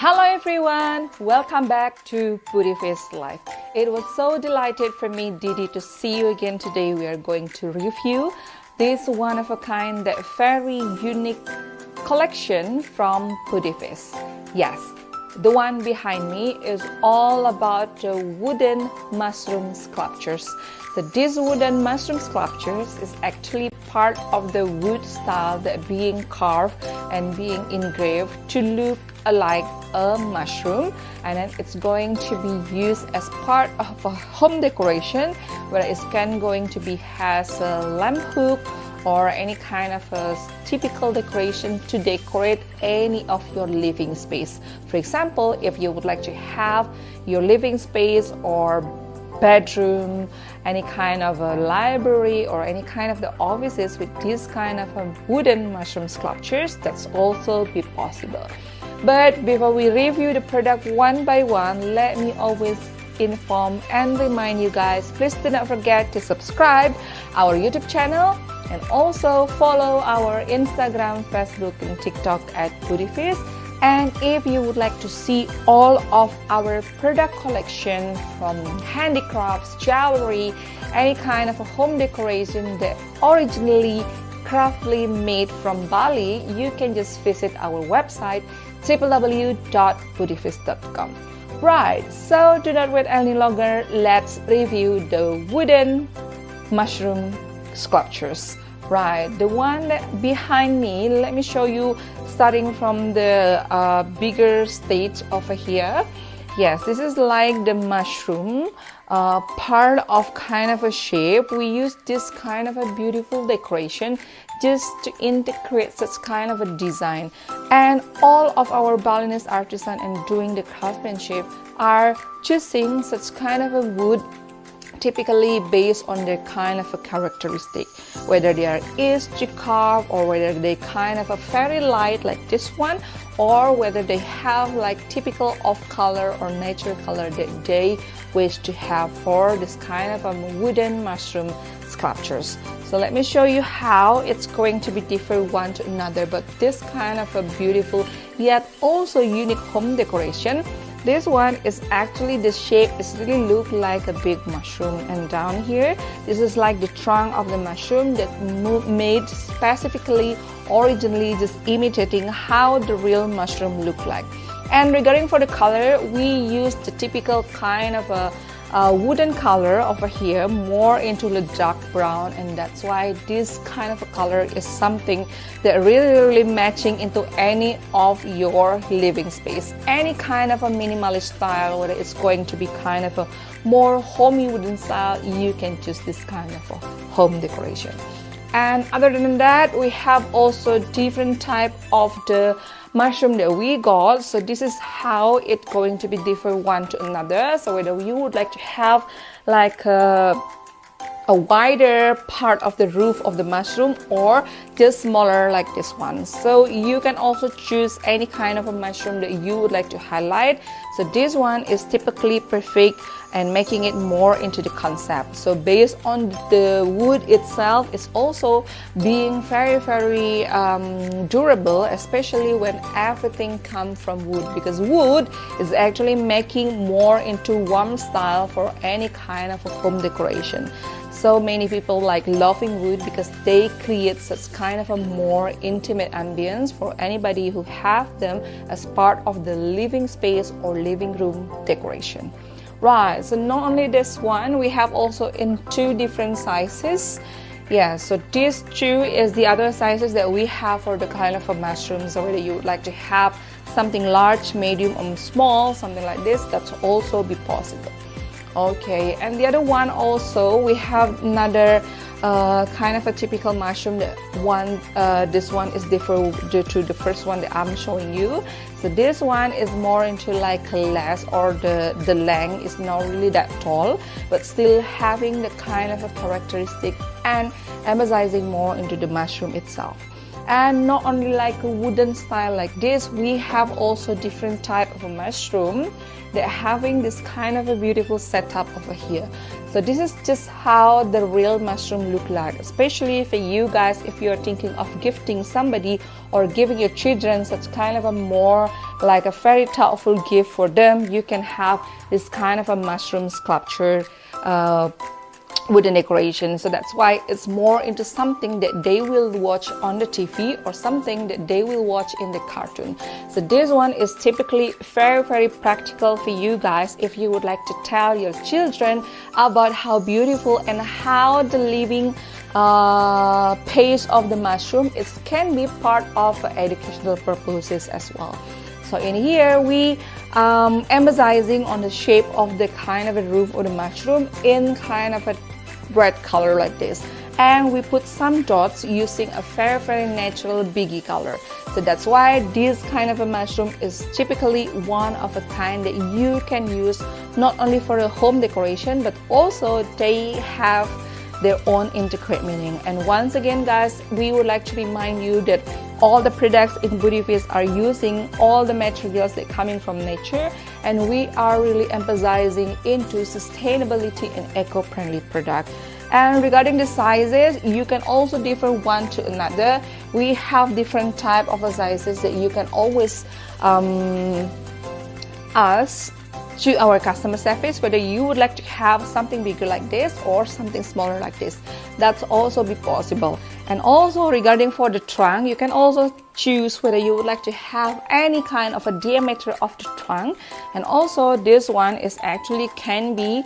Hello everyone, welcome back to Budivis Life. It was so delighted for me, Didi, to see you again today. We are going to review this one of a kind, that very unique collection from Budivis. Yes, the one behind me is all about the wooden mushroom sculptures. So these wooden mushroom sculptures is actually part of the wood style that being carved and being engraved to look like a mushroom, and then it's going to be used as part of a home decoration, where it's going to be has a lamp hook or any kind of a typical decoration to decorate any of your living space. For example, if you would like to have your living space or bedroom, any kind of a library or any kind of the offices with this kind of a wooden mushroom sculptures, that's also be possible. But before we review the product one by one, let me always inform and remind you guys, please do not forget to subscribe our YouTube channel and also follow our Instagram, Facebook and TikTok at Budivis. And if you would like to see all of our product collection from handicrafts, jewelry, any kind of a home decoration that originally craftily made from Bali, you can just visit our website www.budivis.com. Right, so do not wait any longer, let's review the wooden mushroom sculptures. Right, the one that behind me, let me show you starting from the bigger stage over here. Yes, this is like the mushroom part of kind of a shape. We use this kind of a beautiful decoration just to integrate such kind of a design, and all of our Balinese artisan and doing the craftsmanship are choosing such kind of a wood typically based on their kind of a characteristic, whether they are easy to carve or whether they kind of a very light like this one, or whether they have like typical off color or natural color that they wish to have for this kind of a wooden mushroom sculptures. So let me show you how it's going to be different one to another, but this kind of a beautiful yet also unique home decoration. This one is actually, the shape is really look like a big mushroom, and down here this is like the trunk of the mushroom that made specifically originally just imitating how the real mushroom look like. And regarding for the color, we use the typical kind of a wooden color over here, more into the dark brown, and that's why this kind of a color is something that really matching into any of your living space. Any kind of a minimalist style, whether it's going to be kind of a more homey wooden style, you can choose this kind of a home decoration. And other than that, we have also different type of the mushroom that we got. So this is how it's going to be different one to another. So whether you would like to have like a wider part of the roof of the mushroom or just smaller like this one, so you can also choose any kind of a mushroom that you would like to highlight. So this one is typically perfect and making it more into the concept. So based on the wood itself, it's also being very durable, especially when everything comes from wood, because wood is actually making more into warm style for any kind of a home decoration. So many people like loving wood because they create such kind of a more intimate ambience for anybody who have them as part of the living space or living room decoration. Right, so not only this one, we have also in two different sizes. Yeah, so these two is the other sizes that we have for the kind of a mushroom. So whether you would like to have something large, medium or small, something like this, that's also be possible. Okay, and the other one also, we have another kind of a typical mushroom. That one, this one is different to the first one that I'm showing you. So this one is more into like less, or the length is not really that tall, but still having the kind of a characteristic and emphasizing more into the mushroom itself. And not only like a wooden style like this, we have also different type of a mushroom that having this kind of a beautiful setup over here. So this is just how the real mushroom look like, especially for you guys if you're thinking of gifting somebody or giving your children such kind of a more like a very thoughtful gift for them. You can have this kind of a mushroom sculpture wooden decoration. So that's why it's more into something that they will watch on the TV or something that they will watch in the cartoon. So this one is typically very practical for you guys if you would like to tell your children about how beautiful and how the living pace of the mushroom can be part of educational purposes as well. So in here we emphasizing on the shape of the kind of a roof of the mushroom in kind of a red color like this, and we put some dots using a very natural biggie color. So that's why this kind of a mushroom is typically one of a kind that you can use not only for a home decoration, but also they have their own intricate meaning. And once again guys, we would like to remind you that all the products in Budivis are using all the materials that coming from nature, and we are really emphasizing into sustainability and eco-friendly product. And regarding the sizes, you can also differ one to another. We have different type of sizes that you can always ask to our customer service whether you would like to have something bigger like this or something smaller like this. That's also be possible. And also regarding for the trunk, you can also choose whether you would like to have any kind of a diameter of the trunk. And also this one is actually can be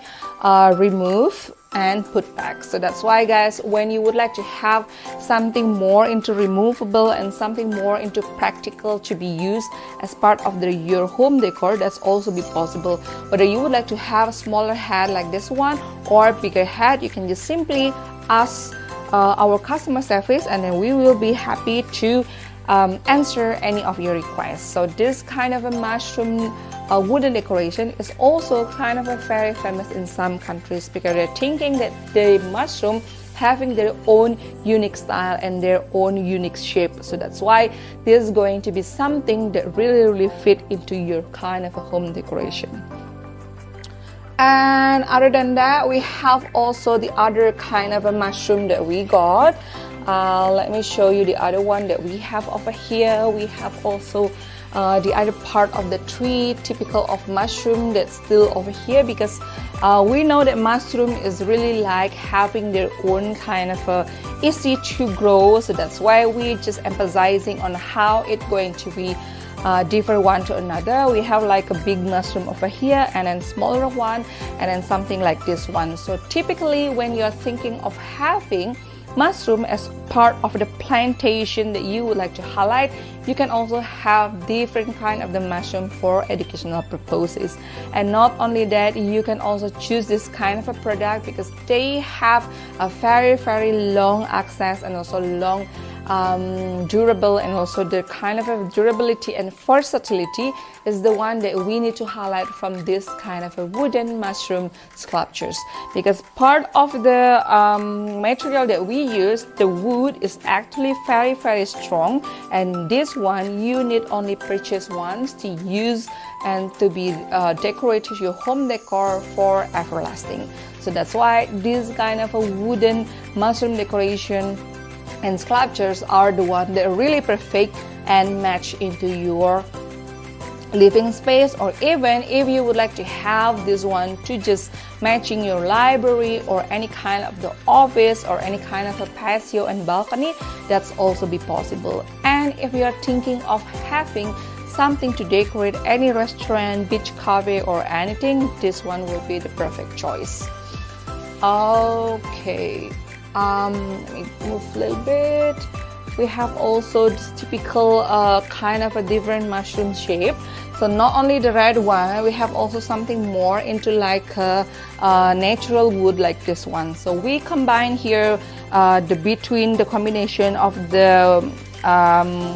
removed and put back. So that's why guys, when you would like to have something more into removable and something more into practical to be used as part of your home decor, that's also be possible. Whether you would like to have a smaller head like this one or bigger head, you can just simply ask our customer service, and then we will be happy to answer any of your requests. So this kind of a mushroom wooden decoration is also kind of a very famous in some countries because they're thinking that the mushroom having their own unique style and their own unique shape. So that's why this is going to be something that really fit into your kind of a home decoration. And other than that, we have also the other kind of a mushroom that we got. Let me show you the other one that we have over here. We have also the other part of the tree, typical of mushroom, that's still over here because we know that mushroom is really like having their own kind of easy to grow. So that's why we just emphasizing on how it's going to be different one to another. We have like a big mushroom over here and then smaller one and then something like this one. So typically when you're thinking of having mushroom as part of the plantation that you would like to highlight, you can also have different kind of the mushroom for educational purposes. And not only that, you can also choose this kind of a product because they have a very long access and also long durable, and also the kind of a durability and versatility is the one that we need to highlight from this kind of a wooden mushroom sculptures, because part of the material that we use, the wood, is actually very strong, and this one you need only purchase once to use and to be decorated your home decor for everlasting. So that's why this kind of a wooden mushroom decoration and sculptures are the one that are really perfect and match into your living space, or even if you would like to have this one to just matching your library or any kind of the office or any kind of a patio and balcony, that's also be possible. And if you are thinking of having something to decorate any restaurant, beach cafe or anything, this one will be the perfect choice. Okay, let me move a little bit. We have also this typical kind of a different mushroom shape. So not only the red one, we have also something more into like a natural wood like this one. So we combine here between the combination of the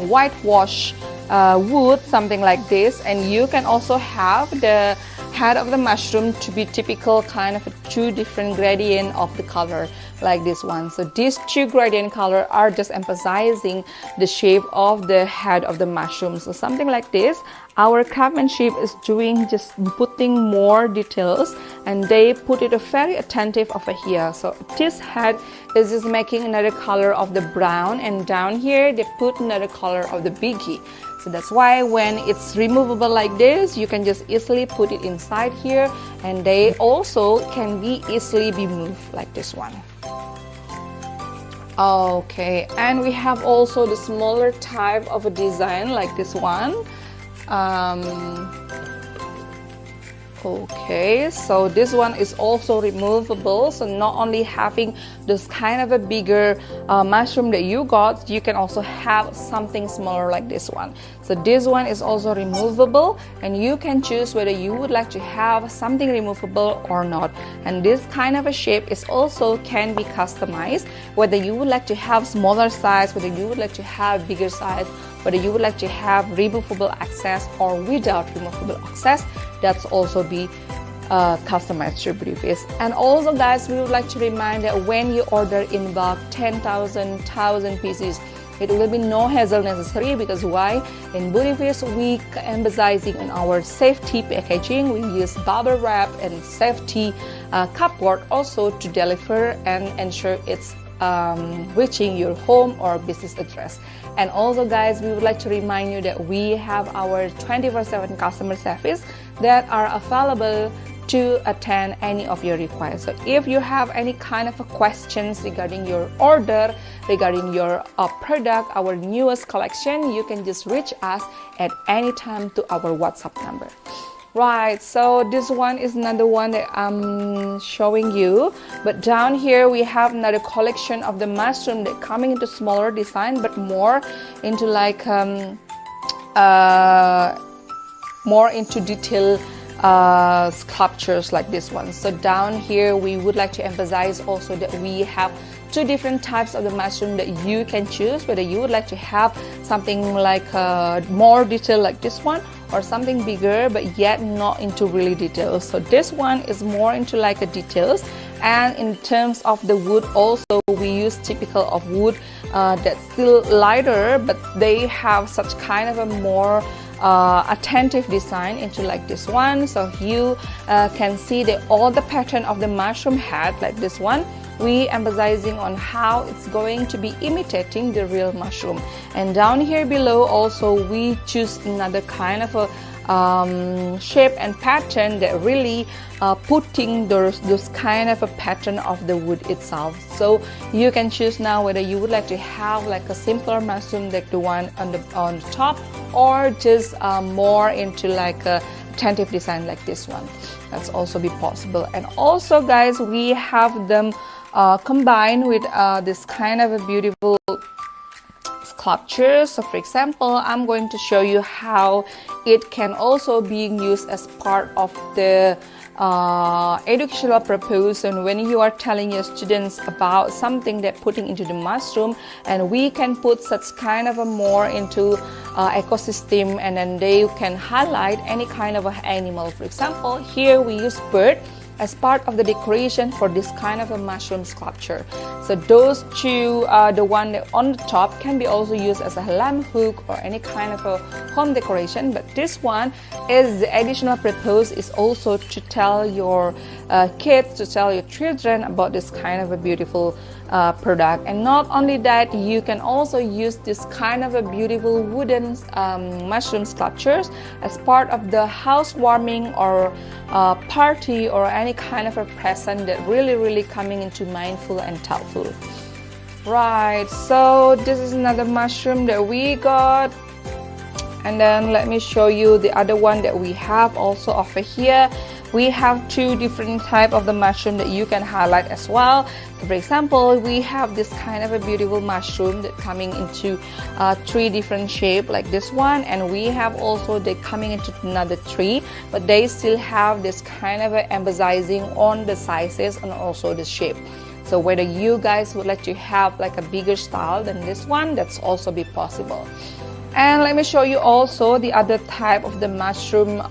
whitewash wood, something like this, and you can also have the head of the mushroom to be typical kind of a two different gradient of the color like this one. So these two gradient color are just emphasizing the shape of the head of the mushroom. So something like this, our craftsmanship is doing just putting more details, and they put it very attentive over here. So this head is just making another color of the brown, and down here they put another color of the biggie. So that's why when it's removable like this, you can just easily put it inside here, and they also can be easily be moved like this one. Okay, and we have also the smaller type of a design like this one. Okay, so this one is also removable, so not only having this kind of a bigger mushroom that you got, you can also have something smaller like this one. So this one is also removable, and you can choose whether you would like to have something removable or not. And this kind of a shape is also can be customized, whether you would like to have smaller size, whether you would like to have bigger size, whether you would like to have removable access or without removable access. That's also be customized to Budivis. And also guys, we would like to remind that when you order in bulk 10,000 pieces, it will be no hassle necessary, because why? In Budivis, we emphasizing on our safety packaging. We use bubble wrap and safety cupboard also to deliver and ensure it's reaching your home or business address. And also guys, we would like to remind you that we have our 24/7 customer service that are available to attend any of your requests. So if you have any kind of questions regarding your order, regarding your product, our newest collection, you can just reach us at any time to our WhatsApp number. Right, so this one is another one that I'm showing you, but down here we have another collection of the mushroom that coming into smaller design, but more into like more into detail sculptures like this one. So down here we would like to emphasize also that we have two different types of the mushroom that you can choose, whether you would like to have something like more detail like this one, or something bigger but yet not into really details. So this one is more into like a details. And in terms of the wood also, we use typical of wood that's still lighter, but they have such kind of a more attentive design into like this one. So you can see that all the pattern of the mushroom head like this one, we emphasizing on how it's going to be imitating the real mushroom. And down here below also we choose another kind of a shape and pattern that really putting those kind of a pattern of the wood itself. So you can choose now whether you would like to have like a simpler mushroom like the one on the top, or just more into like a attentive design like this one. That's also be possible. And also guys, we have them combined with this kind of a beautiful sculpture. So for example, I'm going to show you how it can also be used as part of the educational purpose, and when you are telling your students about something that putting into the mushroom, and we can put such kind of a more into ecosystem, and then they can highlight any kind of an animal. For example, here we use bird as part of the decoration for this kind of a mushroom sculpture. So those two, the one that on the top can be also used as a lamp hook or any kind of a home decoration, but this one is the additional purpose is also to tell your kids, to tell your children about this kind of a beautiful product. And not only that, you can also use this kind of a beautiful wooden mushroom sculptures as part of the housewarming or party or any kind of a present that really coming into mindful and thoughtful. Right, so this is another mushroom that we got, and then let me show you the other one that we have also over here. We have two different type of the mushroom that you can highlight as well. For example, we have this kind of a beautiful mushroom that coming into three different shape like this one, and we have also the coming into another three, but they still have this kind of a emphasizing on the sizes and also the shape. So whether you guys would like to have like a bigger style than this one, that's also be possible. And let me show you also the other type of the mushroom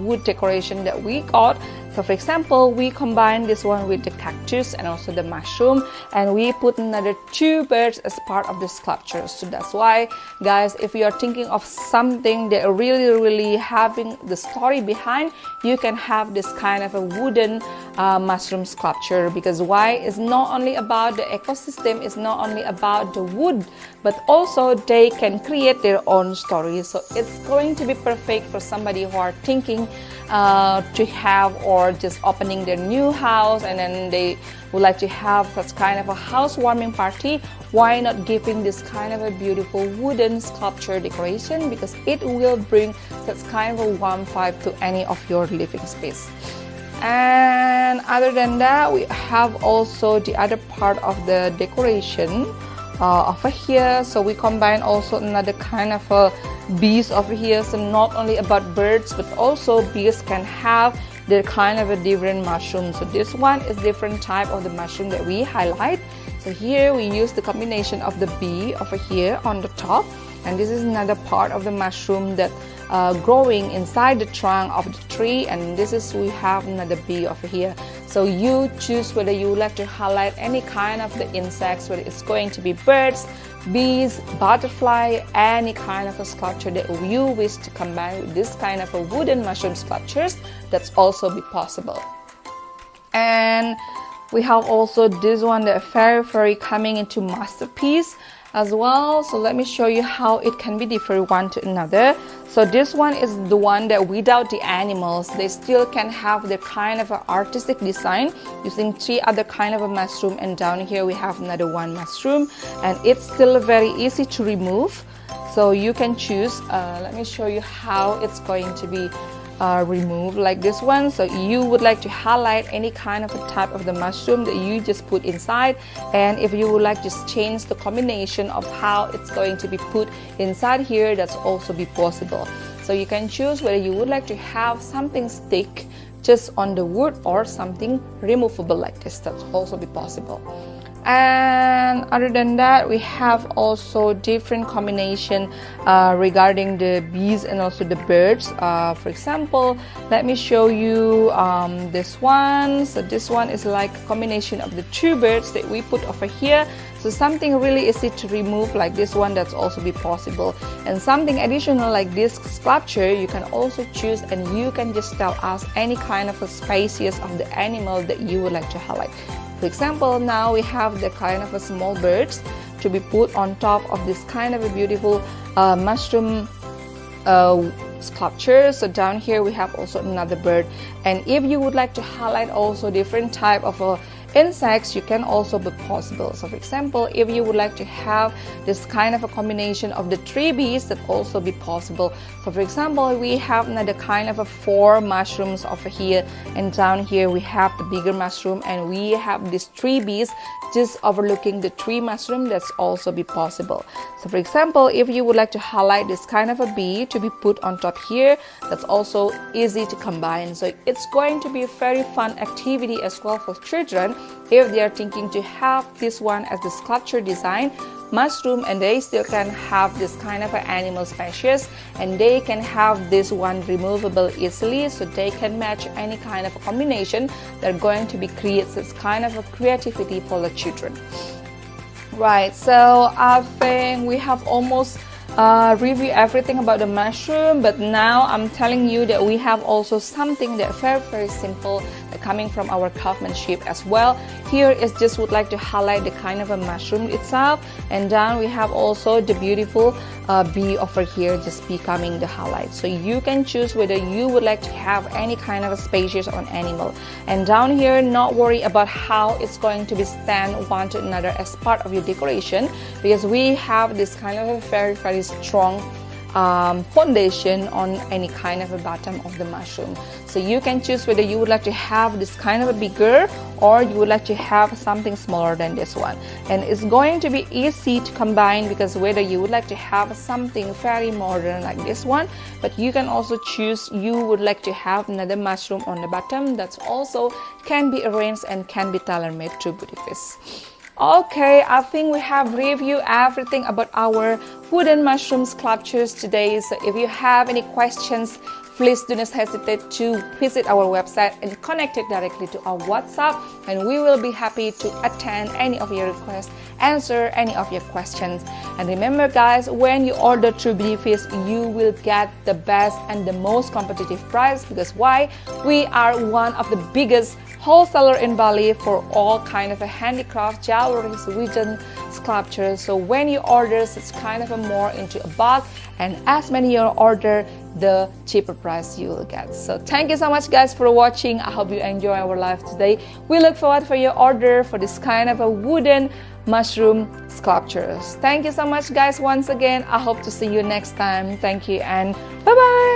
wood decoration that we got. So for example, we combine this one with the cactus and also the mushroom, and we put another 2 birds as part of the sculpture. So that's why, guys, if you are thinking of something that really having the story behind, you can have this kind of a wooden mushroom sculpture. Because why? It's not only about the ecosystem, it's not only about the wood, but also they can create their own story. So it's going to be perfect for somebody who are thinking to have, or just opening their new house, and then they would like to have such kind of a housewarming party. Why not giving this kind of a beautiful wooden sculpture decoration, because it will bring such kind of a warm vibe to any of your living space. And other than that, we have also the other part of the decoration over here. So we combine also another kind of a bees over here. So not only about birds, but also bees can have their kind of a different mushroom. So this one is different type of the mushroom that we highlight. So here we use the combination of the bee over here on the top, and this is another part of the mushroom that growing inside the trunk of the tree, and this is we have another bee over here. So you choose whether you would like to highlight any kind of the insects, whether it's going to be birds, bees, butterfly, any kind of a sculpture that you wish to combine with this kind of a wooden mushroom sculptures, that's also be possible. And we have also this one that very coming into masterpiece as well. So let me show you how it can be different one to another. So this one is the one that without the animals, they still can have their kind of an artistic design using 3 other kind of a mushroom, and down here we have another one mushroom, and it's still very easy to remove. So you can choose, let me show you how it's going to be remove like this one. So you would like to highlight any kind of a type of the mushroom that you just put inside, and if you would like to change the combination of how it's going to be put inside here, that's also be possible. So you can choose whether you would like to have something stick just on the wood or something removable like this, that's also be possible. And other than that, we have also different combination regarding the bees and also the birds. For example, let me show you this one. So this one is like a combination of the 2 birds that we put over here. So something really easy to remove like this one, that's also be possible. And something additional like this sculpture, you can also choose, and you can just tell us any kind of a species of the animal that you would like to highlight. For example, now we have the kind of a small birds to be put on top of this kind of a beautiful mushroom sculpture. So down here we have also another bird, and if you would like to highlight also different type of insects, you can also be possible. So for example, if you would like to have this kind of a combination of the 3 bees, that also be possible. So for example, we have another kind of a 4 mushrooms over here, and down here we have the bigger mushroom, and we have these 3 bees just overlooking the 3 mushroom, that's also be possible. So for example, if you would like to highlight this kind of a bee to be put on top here, that's also easy to combine. So it's going to be a very fun activity as well for children if they are thinking to have this one as the sculpture design mushroom, and they still can have this kind of an animal species, and they can have this one removable easily, so they can match any kind of a combination. They're going to be create this kind of a creativity for the children. Right, so I think we have almost review everything about the mushroom, but now I'm telling you that we have also something that very simple coming from our craftsmanship as well. Here is just would like to highlight the kind of a mushroom itself, and down we have also the beautiful bee over here just becoming the highlight. So you can choose whether you would like to have any kind of a species or animal, and down here not worry about how it's going to be stand one to another as part of your decoration, because we have this kind of a very strong foundation on any kind of a bottom of the mushroom. So you can choose whether you would like to have this kind of a bigger, or you would like to have something smaller than this one. And it's going to be easy to combine, because whether you would like to have something very modern like this one, but you can also choose you would like to have another mushroom on the bottom, that's also can be arranged and can be tailor-made to Budivis. Okay, I think we have reviewed everything about our wooden mushroom sculptures today. So if you have any questions, please do not hesitate to visit our website and connect it directly to our WhatsApp, and we will be happy to attend any of your requests, answer any of your questions. And remember guys, when you order through Budivis, you will get the best and the most competitive price, because why? We are one of the biggest wholesaler in Bali for all kind of a handicraft, jewelry, wooden sculptures. So when you order, it's kind of a more into a bulk, and as many you order, the cheaper price you will get. So thank you so much guys for watching. I hope you enjoy our live today. We look forward for your order for this kind of a wooden mushroom sculptures. Thank you so much guys once again. I hope to see you next time. Thank you and bye bye.